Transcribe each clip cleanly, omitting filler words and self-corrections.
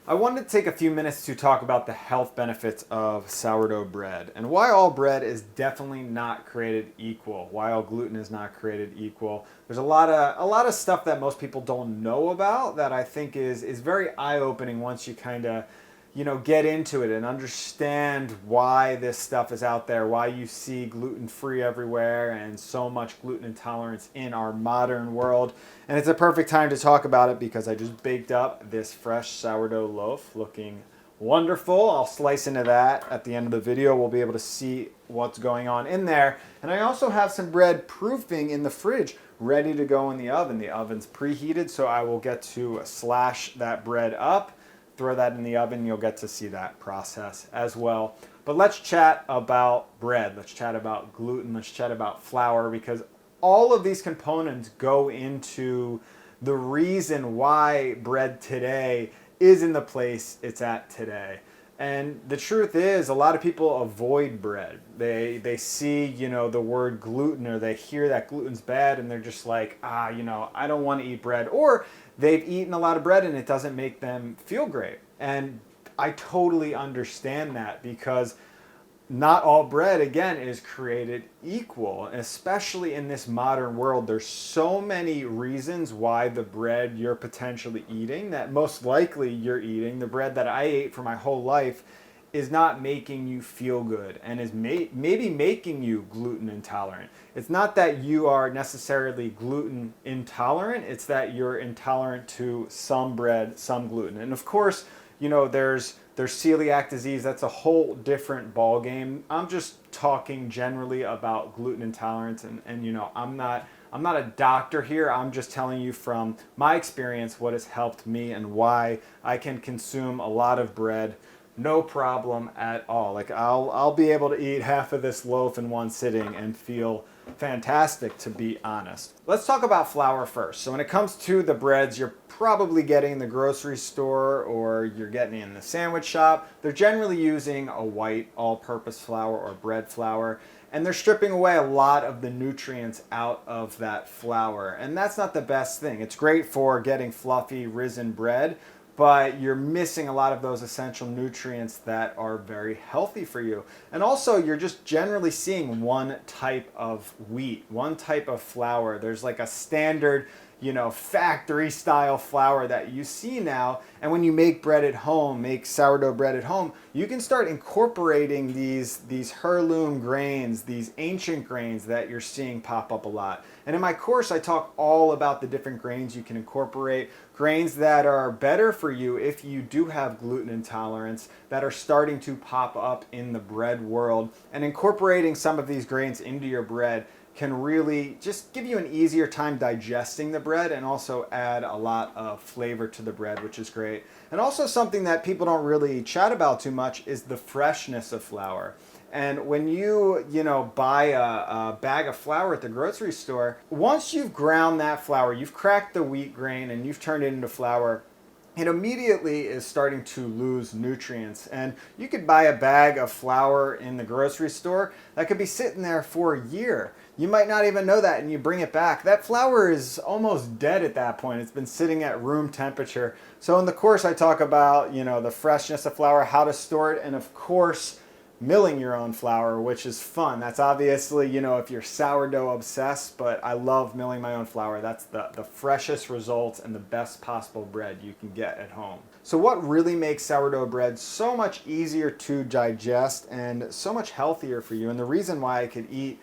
I wanted to take a few minutes to talk about the health benefits of sourdough bread and why all bread is definitely not created equal, why all gluten is not created equal. There's a lot of stuff that most people don't know about that I think is very eye-opening once you kind of get into it and understand why this stuff is out there, why you see gluten-free everywhere and so much gluten intolerance in our modern world. And it's a perfect time to talk about it because I just baked up this fresh sourdough loaf looking wonderful. I'll slice into that at the end of the video. We'll be able to see what's going on in there. And I also have some bread proofing in the fridge ready to go in the oven. The oven's preheated, so I will get to slash that bread up, throw that in the oven. You'll get to see that process as well. But let's chat about bread. Let's chat about gluten. Let's chat about flour, because all of these components go into the reason why bread today is in the place it's at today. And the truth is, a lot of people avoid bread. They see, the word gluten, or they hear that gluten's bad, and they're just like, I don't want to eat bread. Or they've eaten a lot of bread and it doesn't make them feel great. And I totally understand that, because not all bread, again, is created equal. Especially in this modern world, there's so many reasons why the bread you're potentially eating, that most likely you're eating, the bread that I ate for my whole life, is not making you feel good and is maybe making you gluten intolerant. It's not that you are necessarily gluten intolerant, it's that you're intolerant to some bread, some gluten. And of course, there's celiac disease. That's a whole different ball game. I'm just talking generally about gluten intolerance, and I'm not a doctor here. I'm just telling you from my experience what has helped me and why I can consume a lot of bread no problem at all. Like I'll be able to eat half of this loaf in one sitting and feel fantastic, to be honest. Let's talk about flour first. So when it comes to the breads you're probably getting in the grocery store or you're getting in the sandwich shop, they're generally using a white all-purpose flour or bread flour, and they're stripping away a lot of the nutrients out of that flour. And that's not the best thing. It's great for getting fluffy, risen bread, but you're missing a lot of those essential nutrients that are very healthy for you. And also, you're just generally seeing one type of wheat, one type of flour. There's like a standard, factory style flour that you see now. And when you make bread at home, make sourdough bread at home, you can start incorporating these heirloom grains, these ancient grains that you're seeing pop up a lot. And in my course, I talk all about the different grains you can incorporate, grains that are better for you if you do have gluten intolerance, that are starting to pop up in the bread world. And incorporating some of these grains into your bread can really just give you an easier time digesting the bread, and also add a lot of flavor to the bread, which is great. And also, something that people don't really chat about too much is the freshness of flour. And when you buy a bag of flour at the grocery store, once you've ground that flour, you've cracked the wheat grain and you've turned it into flour, it immediately is starting to lose nutrients. And you could buy a bag of flour in the grocery store that could be sitting there for a year. You might not even know that, and you bring it back. That flour is almost dead at that point. It's been sitting at room temperature. So in the course, I talk about, the freshness of flour, how to store it, and of course, milling your own flour, which is fun. That's obviously, if you're sourdough obsessed, but I love milling my own flour. That's the freshest results and the best possible bread you can get at home. So what really makes sourdough bread so much easier to digest and so much healthier for you, and the reason why I could eat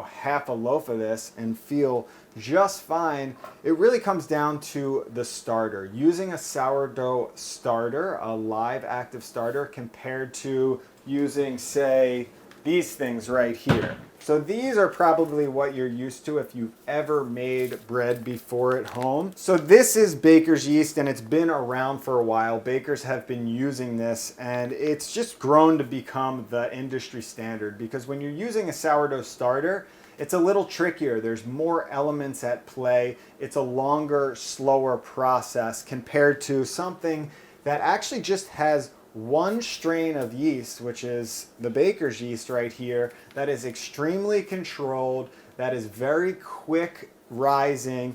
half a loaf of this and feel just fine, it really comes down to the starter. Using a sourdough starter, a live active starter, compared to using, say, these things right here. So these are probably what you're used to if you've ever made bread before at home. So this is baker's yeast, and it's been around for a while. Bakers have been using this, and it's just grown to become the industry standard, because when you're using a sourdough starter, it's a little trickier. There's more elements at play. It's a longer, slower process compared to something that actually just has one strain of yeast, which is the baker's yeast right here, that is extremely controlled, that is very quick rising,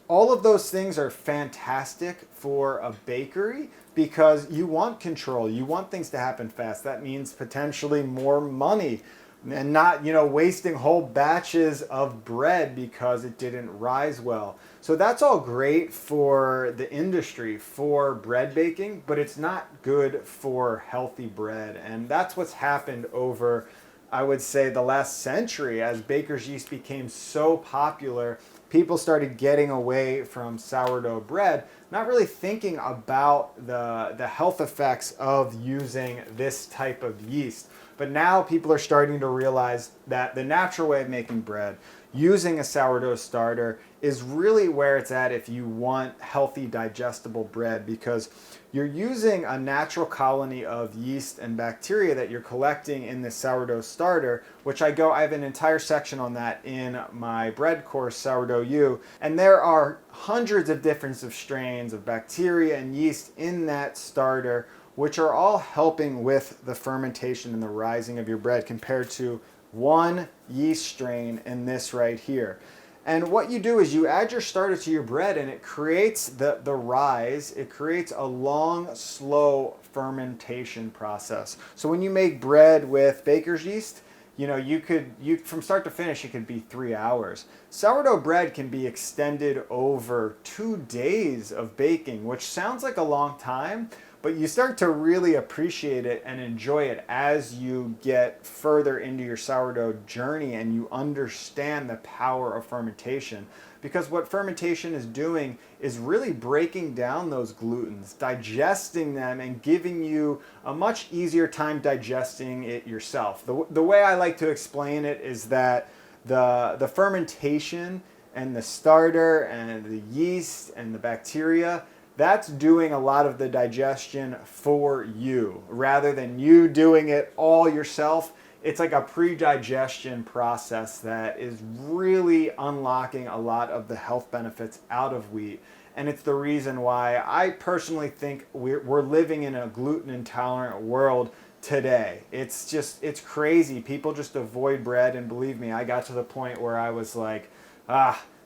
all of those things are fantastic for a bakery because you want control. You want things to happen fast. That means potentially more money and not, wasting whole batches of bread because it didn't rise well. So that's all great for the industry, for bread baking, but it's not good for healthy bread. And that's what's happened over, I would say, the last century. As baker's yeast became so popular, people started getting away from sourdough bread, not really thinking about the health effects of using this type of yeast. But now people are starting to realize that the natural way of making bread, using a sourdough starter, is really where it's at if you want healthy, digestible bread, because you're using a natural colony of yeast and bacteria that you're collecting in the sourdough starter, which I have an entire section on that in my bread course, Sourdough U. And there are hundreds of different strains of bacteria and yeast in that starter, which are all helping with the fermentation and the rising of your bread compared to one yeast strain in this right here. And what you do is you add your starter to your bread and it creates the rise. It creates a long, slow fermentation process. So when you make bread with baker's yeast, you from start to finish, it could be 3 hours. Sourdough bread can be extended over 2 days of baking, which sounds like a long time, but you start to really appreciate it and enjoy it as you get further into your sourdough journey and you understand the power of fermentation. Because what fermentation is doing is really breaking down those glutens, digesting them, and giving you a much easier time digesting it yourself. The way I like to explain it is that the fermentation and the starter and the yeast and the bacteria, that's doing a lot of the digestion for you rather than you doing it all yourself. It's like a pre-digestion process that is really unlocking a lot of the health benefits out of wheat. And it's the reason why I personally think we're living in a gluten intolerant world today. It's crazy. People just avoid bread, and believe me, I got to the point where I was like,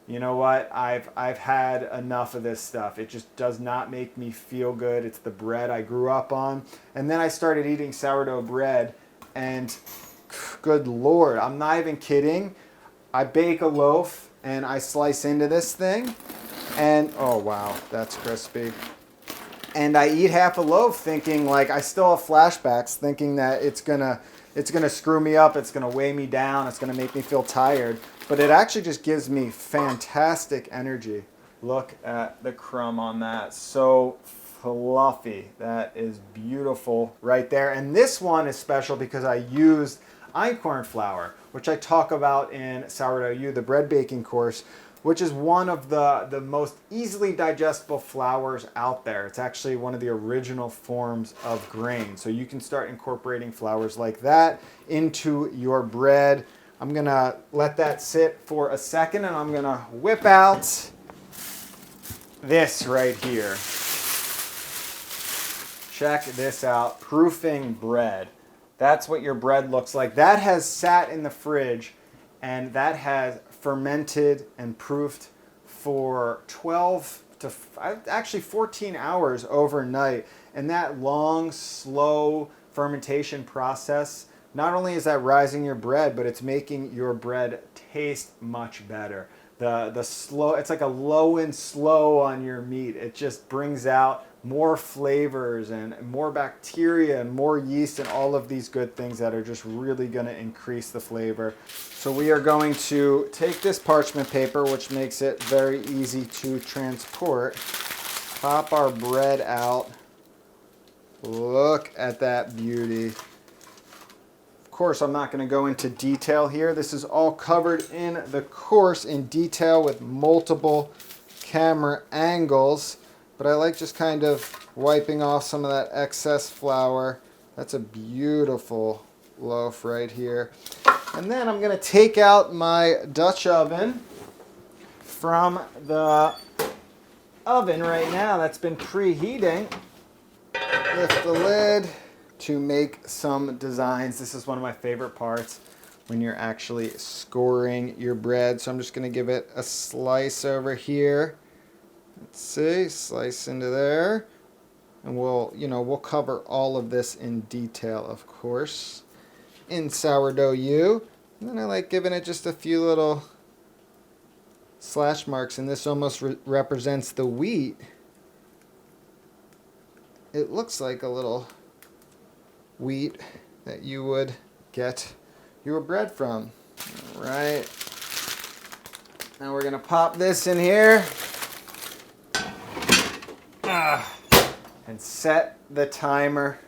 you know what? I've had enough of this stuff. It just does not make me feel good. It's the bread I grew up on. And then I started eating sourdough bread, and good Lord, I'm not even kidding. I bake a loaf and I slice into this thing, and oh wow, that's crispy. And I eat half a loaf thinking, like, I still have flashbacks thinking that it's gonna screw me up, it's gonna weigh me down, it's gonna make me feel tired. But it actually just gives me fantastic energy. Look at the crumb on that. So fluffy. That is beautiful right there. And this one is special because I used einkorn flour, which I talk about in Sourdough U, the bread baking course, which is one of the most easily digestible flours out there. It's actually one of the original forms of grain. So you can start incorporating flours like that into your bread. I'm gonna let that sit for a second, and I'm gonna whip out this right here. Check this out, proofing bread. That's what your bread looks like. That has sat in the fridge, and that has fermented and proofed for 12 to actually 14 hours overnight. And that long, slow fermentation process, not only is that rising your bread, but it's making your bread taste much better. The slow, it's like a low and slow on your meat. It just brings out more flavors and more bacteria and more yeast and all of these good things that are just really going to increase the flavor. So we are going to take this parchment paper, which makes it very easy to transport, pop our bread out. Look at that beauty. Of course, I'm not going to go into detail here. This is all covered in the course in detail with multiple camera angles. But I like just kind of wiping off some of that excess flour. That's a beautiful loaf right here. And then I'm going to take out my Dutch oven from the oven right now that's been preheating. Lift the lid to make some designs. This is one of my favorite parts when you're actually scoring your bread. So I'm just going to give it a slice over here. Let's see, slice into there. And we'll cover all of this in detail, of course, in sourdough U. And then I like giving it just a few little slash marks, and this almost represents the wheat. It looks like a little wheat that you would get your bread from. All right. Now we're going to pop this in here. And set the timer,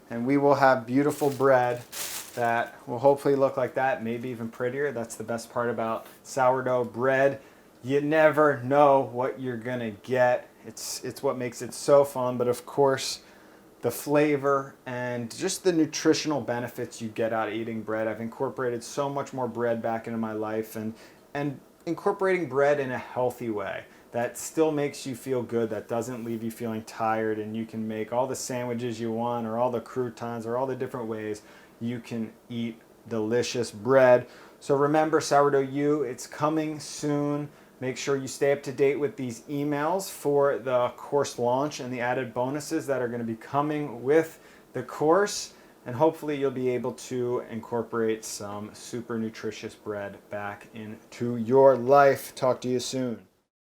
and we will have beautiful bread that will hopefully look like that, maybe even prettier. That's the best part about sourdough bread. You never know what you're gonna get. It's what makes it so fun, but of course the flavor and just the nutritional benefits you get out of eating bread. I've incorporated so much more bread back into my life, and incorporating bread in a healthy way that still makes you feel good, that doesn't leave you feeling tired, and you can make all the sandwiches you want, or all the croutons, or all the different ways you can eat delicious bread. So remember, Sourdough U, it's coming soon. Make sure you stay up to date with these emails for the course launch and the added bonuses that are going to be coming with the course. And hopefully you'll be able to incorporate some super nutritious bread back into your life. Talk to you soon.